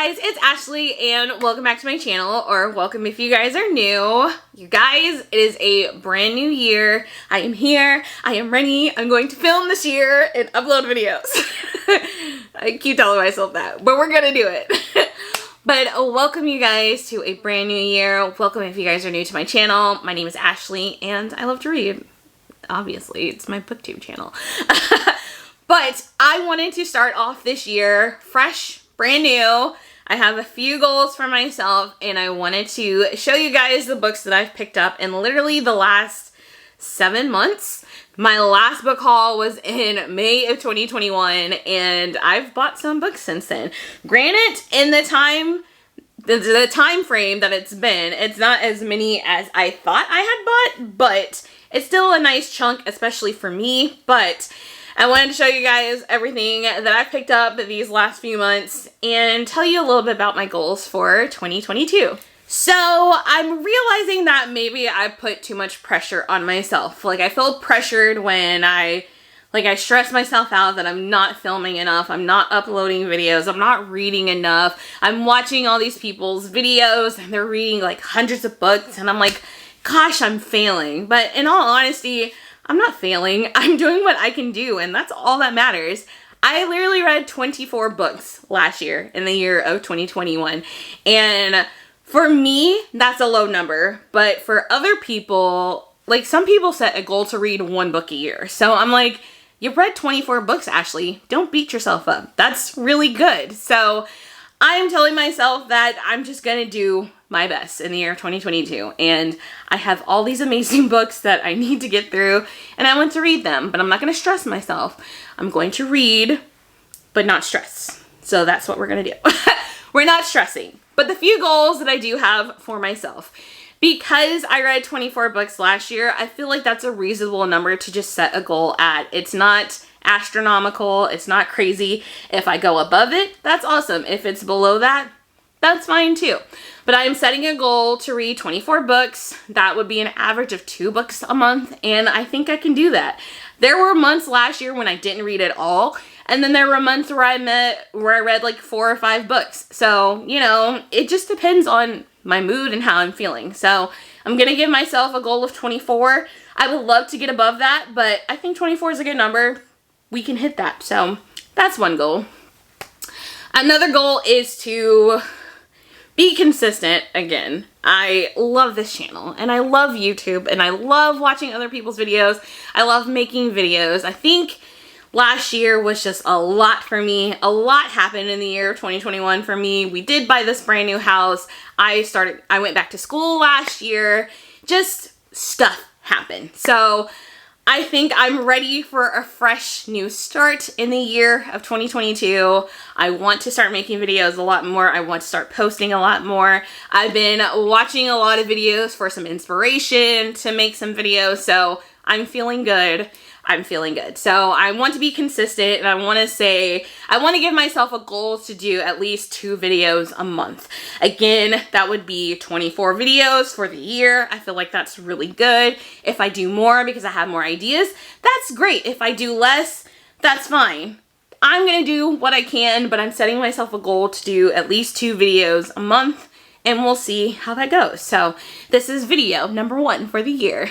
guys, it's Ashley and welcome back to my channel, or welcome if you guys are new. You guys, it is a brand new year. I am here, I am ready, I'm going to film this year and upload videos. I keep telling myself that, but we're gonna do it. But welcome you guys to a brand new year. Welcome if you guys are new to my channel. My name is Ashley and I love to read. Obviously, it's my booktube channel. But I wanted to start off this year fresh, brand new. I have a few goals for myself and I wanted to show you guys the books that I've picked up in literally the last 7 months. My last book haul was in May of 2021 and I've bought some books since then. Granted, in the time frame that it's been, it's not as many as I thought I had bought, but it's still a nice chunk, especially for me. But I wanted to show you guys everything that I've picked up these last few months and tell you a little bit about my goals for 2022. So I'm realizing that maybe I put too much pressure on myself. Like I feel pressured when I stress myself out that I'm not filming enough, I'm not uploading videos, I'm not reading enough. I'm watching all these people's videos and they're reading like hundreds of books and I'm like, gosh, I'm failing. But in all honesty, I'm not failing. I'm doing what I can do and that's all that matters. I literally read 24 books last year in the year of 2021. And for me, that's a low number. But for other people, like some people set a goal to read 1 book a year. So I'm like, you've read 24 books, Ashley. Don't beat yourself up. That's really good. So I'm telling myself that I'm just gonna do my best in the year of 2022. And I have all these amazing books that I need to get through and I want to read them, but I'm not gonna stress myself. I'm going to read, but not stress. So that's what we're gonna do. We're not stressing. But the few goals that I do have for myself, because I read 24 books last year, I feel like that's a reasonable number to just set a goal at. It's not astronomical, it's not crazy. If I go above it, that's awesome. If it's below that, that's fine too. But I am setting a goal to read 24 books. That would be an average of 2 books a month, and I think I can do that. There were months last year when I didn't read at all, and then there were months where I read like 4 or 5 books. So, you know, it just depends on my mood and how I'm feeling. So I'm gonna give myself a goal of 24. I would love to get above that, but I think 24 is a good number. We can hit that. So that's one goal. Another goal is to be consistent again. I love this channel and I love YouTube and I love watching other people's videos. I love making videos. I think last year was just a lot for me. A lot happened in the year of 2021 for me. We did buy this brand new house. I went back to school last year. Just stuff happened. So I think I'm ready for a fresh new start in the year of 2022. I want to start making videos a lot more. I want to start posting a lot more. I've been watching a lot of videos for some inspiration to make some videos, so I'm feeling good. I'm feeling good. So I want to be consistent and I want to give myself a goal to do at least 2 videos a month. Again, that would be 24 videos for the year. I feel like that's really good. If I do more because I have more ideas, that's great. If I do less, that's fine. I'm going to do what I can, but I'm setting myself a goal to do at least 2 videos a month and we'll see how that goes. So this is video number 1 for the year.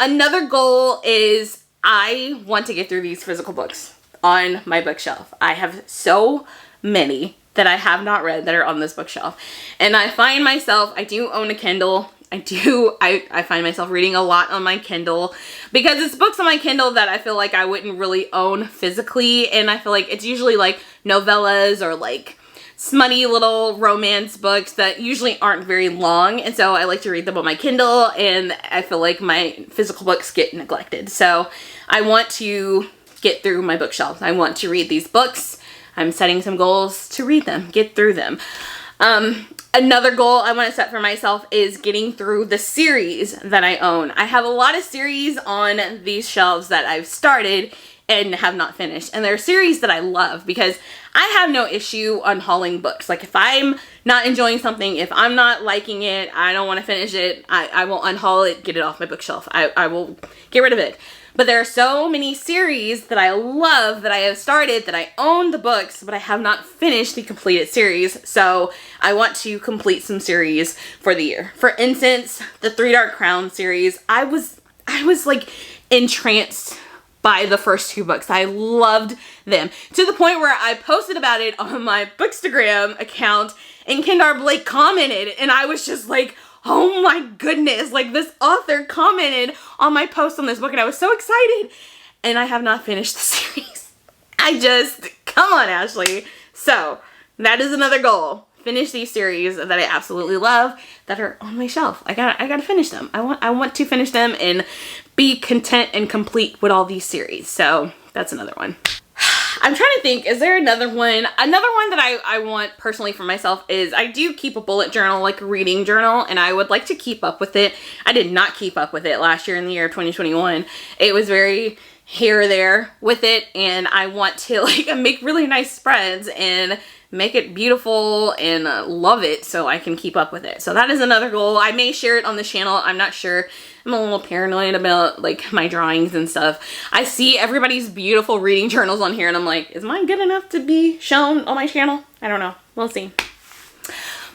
Another goal is I want to get through these physical books on my bookshelf. I have so many that I have not read that are on this bookshelf. And I find myself, I do own a Kindle. I find myself reading a lot on my Kindle because it's books on my Kindle that I feel like I wouldn't really own physically. And I feel like it's usually like novellas or like smutty little romance books that usually aren't very long, and so I like to read them on my Kindle, and I feel like my physical books get neglected. So I want to get through my bookshelf. I want to read these books. I'm setting some goals to read them, get through them. Another goal I want to set for myself is getting through the series that I own. I have a lot of series on these shelves that I've started and have not finished. And they're series that I love because I have no issue unhauling books. Like if I'm not enjoying something, if I'm not liking it, I don't want to finish it, I will unhaul it, get it off my bookshelf. I will get rid of it. But there are so many series that I love, that I have started, that I own the books, but I have not finished the completed series. So I want to complete some series for the year. For instance, the Three Dark Crown series, I was like entranced by the first 2 books. I loved them to the point where I posted about it on my Bookstagram account, and Kendar Blake commented, and I was just like, oh my goodness, like this author commented on my post on this book, and I was so excited, and I have not finished the series. Come on, Ashley. So that is another goal. Finish these series that I absolutely love that are on my shelf. I gotta finish them. I want to finish them and be content and complete with all these series. So that's another one. I'm trying to think, is there another one? Another one that I want personally for myself is I do keep a bullet journal, like a reading journal, and I would like to keep up with it. I did not keep up with it last year in the year of 2021. It was very here or there with it, and I want to like make really nice spreads and make it beautiful and love it so I can keep up with it. So that is another goal. I may share it on the channel. I'm not sure. I'm a little paranoid about like my drawings and stuff. I see everybody's beautiful reading journals on here and I'm like, is mine good enough to be shown on my channel? I don't know. We'll see.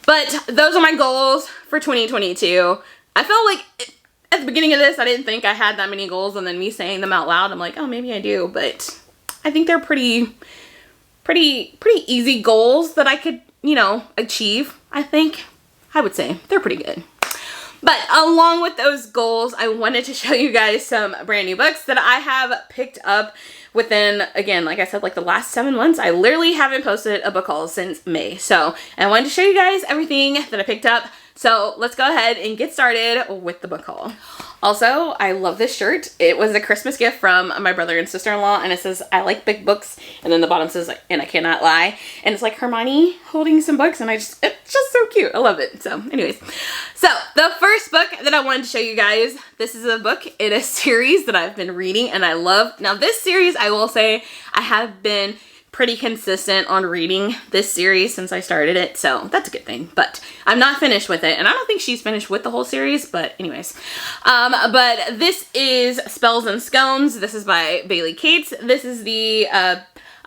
But those are my goals for 2022. I felt like at the beginning of this, I didn't think I had that many goals, and then me saying them out loud, I'm like, oh, maybe I do. But I think they're pretty easy goals that I could, you know, achieve. I would say they're pretty good. But along with those goals, I wanted to show you guys some brand new books that I have picked up within, again, like I said, like the last 7 months. I literally haven't posted a book haul since May. So I wanted to show you guys everything that I picked up. So let's go ahead and get started with the book haul. Also, I love this shirt. It was a Christmas gift from my brother and sister-in-law, and it says, I like big books, and then the bottom says, and I cannot lie, and it's like Hermione holding some books, and it's just so cute. I love it. So anyways, so the first book that I wanted to show you guys, this is a book in a series that I've been reading and I love. Now this series, I will say, I have been pretty consistent on reading this series since I started it, so that's a good thing. But I'm not finished with it, and I don't think she's finished with the whole series, but anyways. But this is Spells and Scones. This is by Bailey Cates. This is the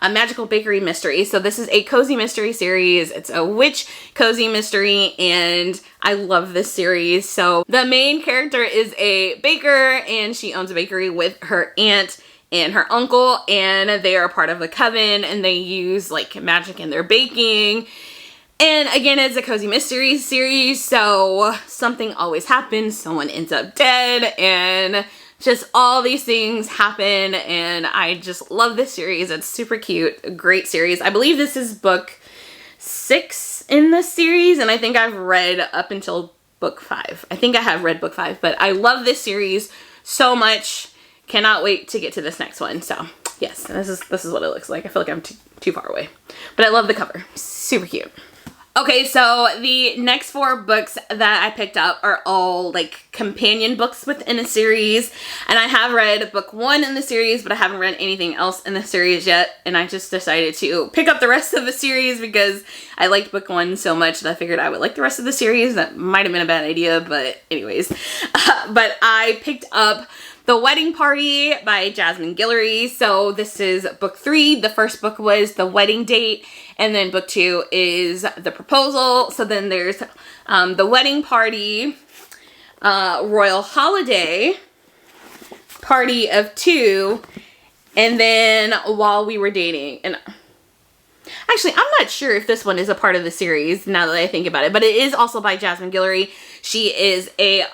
a magical bakery mystery. So this is a cozy mystery series. It's a witch cozy mystery, and I love this series. So the main character is a baker, and she owns a bakery with her aunt and her uncle, and they are part of a coven, and they use like magic in their baking. And again, it's a cozy mystery series, so something always happens. Someone ends up dead, and just all these things happen, and I just love this series. It's super cute, a great series. I believe this is book 6 in this series, and I think I've read up until book 5. I think I have read book 5, but I love this series so much. Cannot wait to get to this next one. So yes, this is what it looks like. I feel like I'm too far away, but I love the cover. Super cute. Okay, so the next 4 books that I picked up are all like companion books within a series, and I have read book 1 in the series, but I haven't read anything else in the series yet, and I just decided to pick up the rest of the series because I liked book 1 so much that I figured I would like the rest of the series. That might have been a bad idea, but anyways. But I picked up The Wedding Party by Jasmine Guillory. So this is book 3. The first book was The Wedding Date, and then book 2 is The Proposal. So then there's The Wedding Party, Royal Holiday, Party of 2, and then While We Were Dating. And actually, I'm not sure if this one is a part of the series now that I think about it, but it is also by Jasmine Guillory. She is a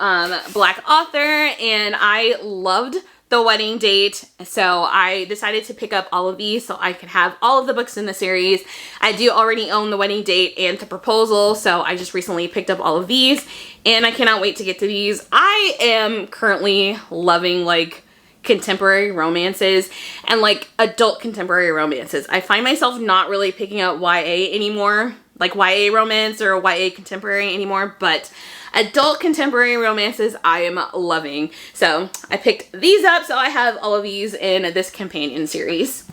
Black author, and I loved The Wedding Date, so I decided to pick up all of these so I could have all of the books in the series. I do already own The Wedding Date and The Proposal, so I just recently picked up all of these, and I cannot wait to get to these. I am currently loving like contemporary romances and like adult contemporary romances. I find myself not really picking up YA anymore, like YA romance or YA contemporary anymore, but adult contemporary romances I am loving. So I picked these up, so I have all of these in this companion series.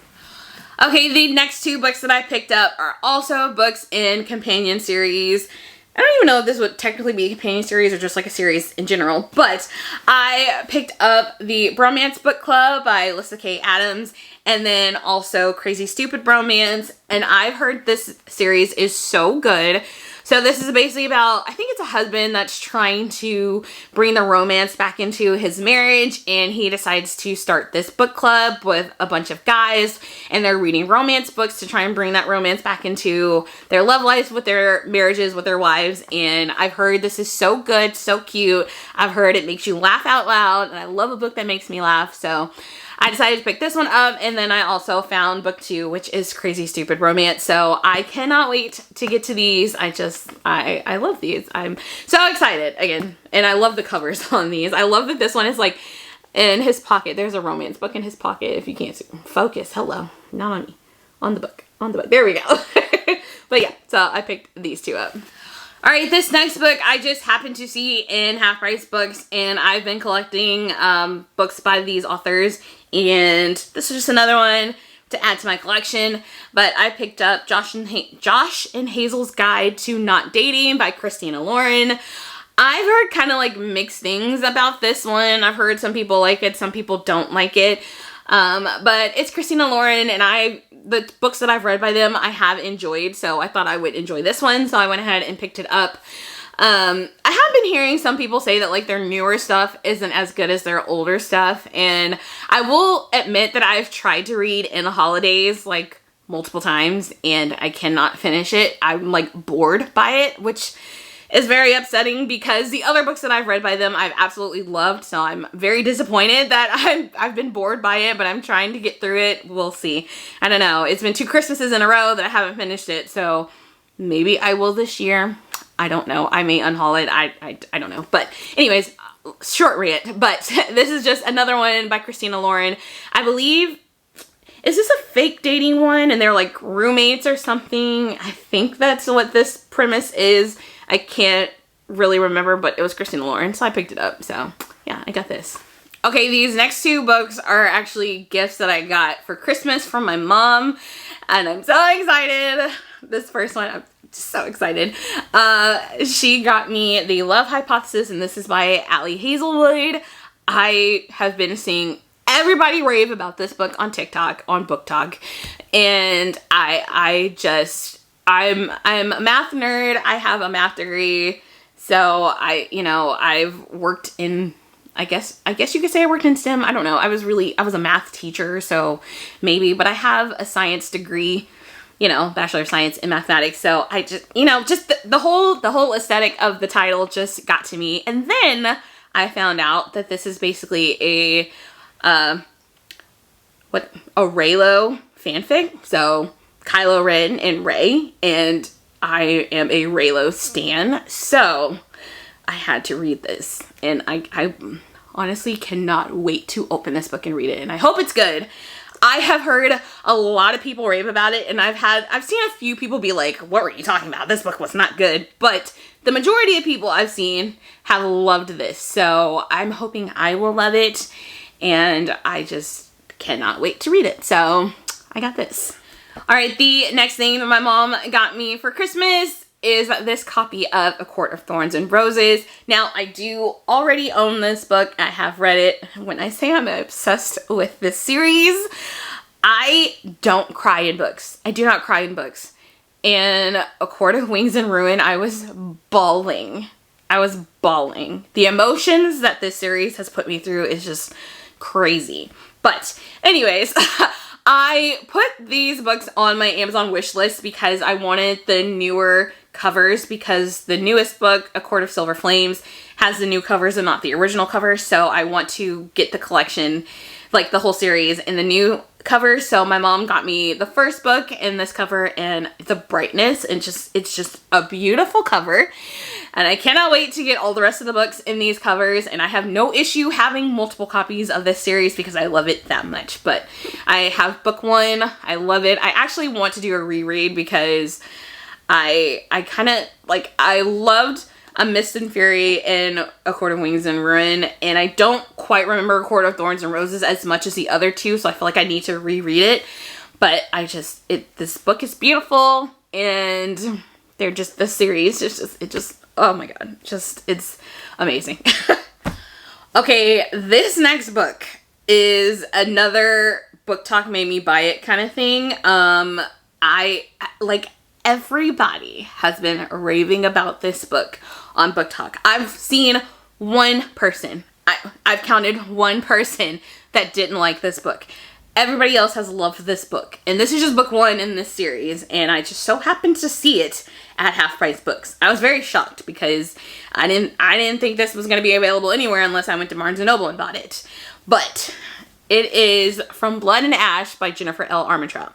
Okay, the next 2 books that I picked up are also books in companion series. don't even know if this would technically be a companion series or just like a series in general, but I picked up the Bromance Book Club by Alyssa K. Adams, and then also Crazy Stupid Bromance, and I've heard this series is so good. So this is basically about, I think it's a husband that's trying to bring the romance back into his marriage, and he decides to start this book club with a bunch of guys, and they're reading romance books to try and bring that romance back into their love lives with their marriages with their wives. And I've heard this is so good, so cute. I've heard it makes you laugh out loud, and I love a book that makes me laugh. So I decided to pick this one up, and then I also found book 2, which is Crazy Stupid Romance. So I cannot wait to get to these. I love these. I'm so excited again, and I love the covers on these. I love that this one is like in his pocket. There's a romance book in his pocket. If you can't see, focus. Hello, not on me, on the book. On the book. There we go. But yeah, so I picked these 2 up. All right, this next book I just happened to see in Half Price Books, and I've been collecting books by these authors, and this is just another one to add to my collection. But I picked up Josh and Hazel's Guide to Not Dating by Christina Lauren. I've heard kind of like mixed things about this one. I've heard some people like it, some people don't like it. But it's Christina Lauren, and the books that I've read by them, I have enjoyed, so I thought I would enjoy this one, so I went ahead and picked it up. I have been hearing some people say that like their newer stuff isn't as good as their older stuff, and I will admit that I've tried to read In the Holidays like multiple times, and I cannot finish it. I'm like bored by it, which is very upsetting because the other books that I've read by them I've absolutely loved, so I'm very disappointed that I've been bored by it, but I'm trying to get through it. We'll see. I don't know. It's been 2 Christmases in a row that I haven't finished it, so maybe I will this year. I don't know. I may unhaul it. I don't know. But anyways, short rant, but this is just another one by Christina Lauren. I believe, is this a fake dating one and they're like roommates or something? I think that's what this premise is. I can't really remember, but it was Christina Lauren, so I picked it up. So yeah, I got this. Okay, these next 2 books are actually gifts that I got for Christmas from my mom, and I'm so excited. This first one, I'm just so excited. She got me The Love Hypothesis, and this is by Allie Hazelwood. I have been seeing everybody rave about this book on TikTok, on Book Talk, and I'm a math nerd. I have a math degree, so I've worked in, I guess you could say I worked in STEM. I don't know. I was a math teacher, so maybe, but I have a science degree, Bachelor of Science in Mathematics. So I just, the whole aesthetic of the title just got to me. And then I found out that this is basically a Reylo fanfic. So Kylo Ren and Rey, and I am a Reylo stan, so I had to read this, and I honestly cannot wait to open this book and read it, and I hope it's good. I have heard a lot of people rave about it, and I've seen a few people be like, what were you talking about? This book was not good, but the majority of people I've seen have loved this, so I'm hoping I will love it, and I just cannot wait to read it, so I got this. All right, the next thing that my mom got me for Christmas is this copy of A Quart of Thorns and Roses. Now, I do already own this book. I have read it. When I say I'm obsessed with this series, I don't cry in books. I do not cry in books. In A Quart of Wings and Ruin, I was bawling. The emotions that this series has put me through is just crazy. But anyways, I put these books on my Amazon wish list because I wanted the newer covers, because the newest book, A Quart of Silver Flames, has the new covers and not the original covers. So I want to get the collection, like the whole series, in the new covers. So my mom got me the first book in this cover, and the brightness, and it's just a beautiful cover. And I cannot wait to get all the rest of the books in these covers, and I have no issue having multiple copies of this series because I love it that much. But I have book 1. I love it. I actually want to do a reread because I kind of, like, I loved A Mist and Fury and A Quart of Wings and Ruin, and I don't quite remember A Quart of Thorns and Roses as much as the other 2, so I feel like I need to reread it. But this book is beautiful, and they're just, the series, it just, oh my god, just, it's amazing. Okay, this next book is another book talk made me buy it kind of thing. Everybody has been raving about this book on Book Talk. I've seen one person, I've counted one person that didn't like this book. Everybody else has loved this book. And this is just book 1 in this series, and I just so happened to see it at Half Price Books. I was very shocked because I didn't think this was going to be available anywhere unless I went to Barnes & Noble and bought it. But it is From Blood and Ash by Jennifer L. Armentrout.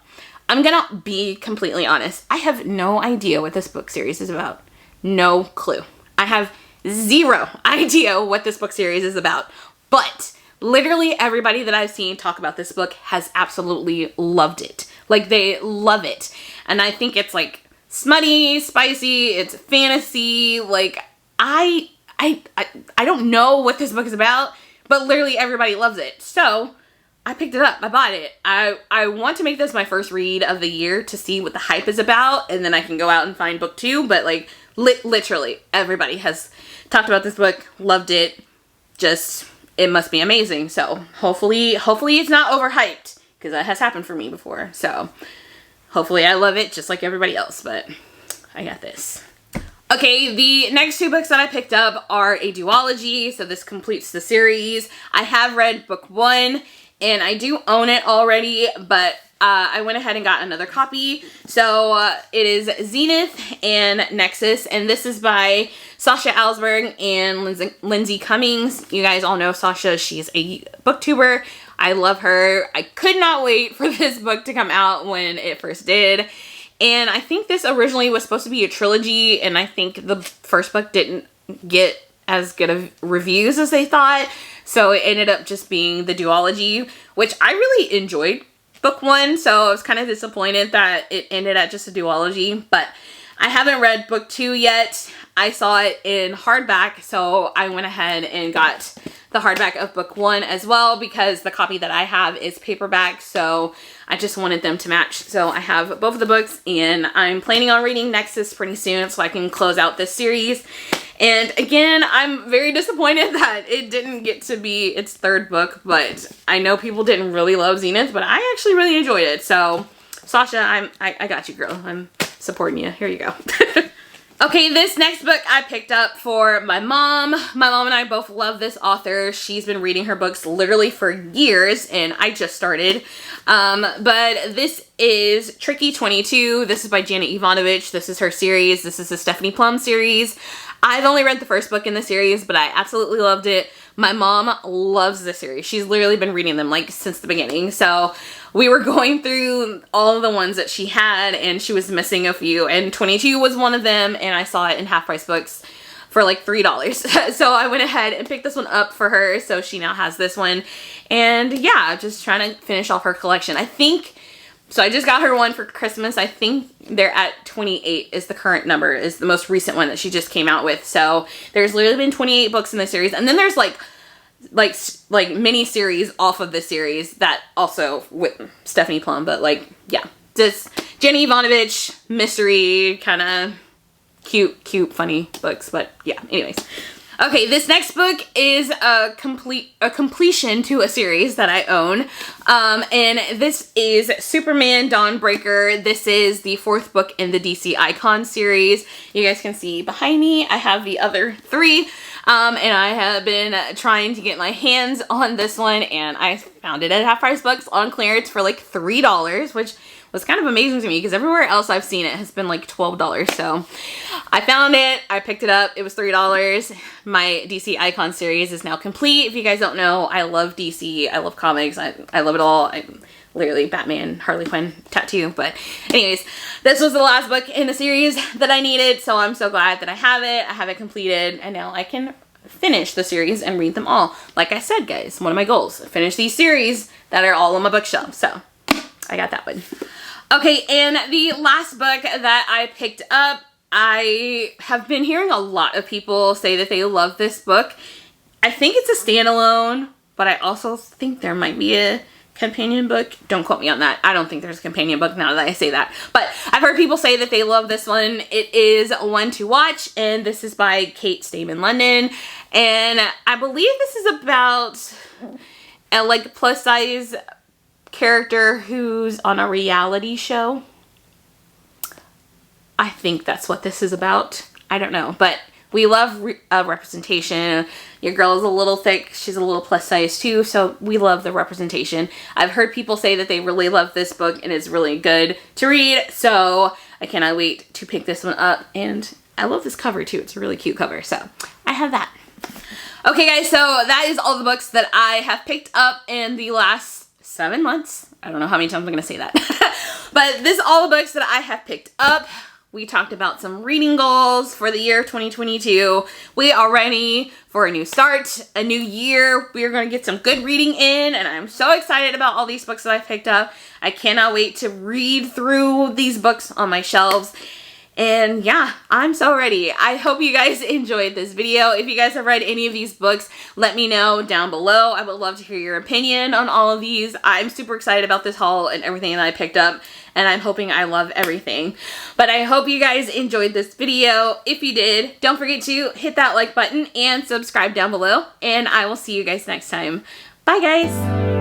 I'm gonna be completely honest. I have no idea what this book series is about. No clue. I have zero idea what this book series is about. But literally everybody that I've seen talk about this book has absolutely loved it. Like, they love it. And I think it's like smutty, spicy, it's fantasy. Like, I don't know what this book is about, but literally everybody loves it. So I picked it up. I bought it. I want to make this my first read of the year to see what the hype is about, and then I can go out and find book 2. But like literally everybody has talked about this book, loved it. Just, it must be amazing. So hopefully it's not overhyped, because that has happened for me before. So hopefully I love it just like everybody else, but I got this. Okay, the next 2 books that I picked up are a duology, so this completes the series. I have read book 1, and I do own it already, but I went ahead and got another copy. So it is Zenith and Nexus, and this is by Sasha Alsberg and Lindsay Cummings. You guys all know Sasha. She's a booktuber. I love her. I could not wait for this book to come out when it first did. And I think this originally was supposed to be a trilogy, and I think the first book didn't get as good of reviews as they thought. So it ended up just being the duology, which I really enjoyed book 1. So I was kind of disappointed that it ended at just a duology, but I haven't read book 2 yet. I saw it in hardback, so I went ahead and got the hardback of book 1 as well, because the copy that I have is paperback, so I just wanted them to match. So I have both of the books, and I'm planning on reading Nexus pretty soon so I can close out this series. And again, I'm very disappointed that it didn't get to be its 3rd book, but I know people didn't really love Zenith, but I actually really enjoyed it. So Sasha, I got you, girl. I'm supporting you. Here you go. Okay, this next book I picked up for my mom. My mom and I both love this author. She's been reading her books literally for years, and I just started. But this is Tricky 22. This is by Janet Ivanovich. This is her series. This is the Stephanie Plum series. I've only read the first book in the series, but I absolutely loved it. My mom loves this series. She's literally been reading them like since the beginning. So we were going through all of the ones that she had, and she was missing a few, and 22 was one of them, and I saw it in Half Price Books for like $3. So I went ahead and picked this one up for her, so she now has this one. And yeah, just trying to finish off her collection. So I just got her one for Christmas. I think they're at 28 is the current number, is the most recent one that she just came out with. So there's literally been 28 books in the series, and then there's like mini series off of this series that also with Stephanie Plum. But like, yeah, just Jenny Ivanovich mystery, kind of cute, funny books. But yeah, anyways. Okay, this next book is a completion to a series that I own, and this is Superman Dawnbreaker. This is the 4th book in the DC Icon series. You guys can see behind me, I have the other 3, and I have been trying to get my hands on this one, and I found it at Half Price Books on clearance for like $3, which was kind of amazing to me because everywhere else I've seen it has been like $12. So I found it, I picked it up, it was $3. My DC Icon series is now complete. If you guys don't know, I love DC, I love comics, I love it all. I'm literally Batman, Harley Quinn tattoo. But anyways, this was the last book in the series that I needed, so I'm so glad that I have it completed, and now I can finish the series and read them all. Like I said, guys, one of my goals, finish these series that are all on my bookshelf. So I got that one. Okay, and the last book that I picked up, I have been hearing a lot of people say that they love this book. I think it's a standalone, but I also think there might be a companion book. Don't quote me on that. I don't think there's a companion book now that I say that. But I've heard people say that they love this one. It is one to watch, and this is by Kate Stayman London. And I believe this is about a like plus size character who's on a reality show. I think that's what this is about. I don't know, but we love representation. Your girl is a little thick. She's a little plus size too, so we love the representation. I've heard people say that they really love this book and it's really good to read, so I cannot wait to pick this one up. And I love this cover too. It's a really cute cover, so I have that. Okay guys, so that is all the books that I have picked up in the last 7 months. I don't know how many times I'm going to say that. But this is all the books that I have picked up. We talked about some reading goals for the year 2022. We are ready for a new start, a new year. We are going to get some good reading in, and I'm so excited about all these books that I've picked up. I cannot wait to read through these books on my shelves. And yeah, I'm so ready. I hope you guys enjoyed this video. If you guys have read any of these books, let me know down below. I would love to hear your opinion on all of these. I'm super excited about this haul and everything that I picked up, and I'm hoping I love everything. But I hope you guys enjoyed this video. If you did, don't forget to hit that like button and subscribe down below, and I will see you guys next time. Bye guys!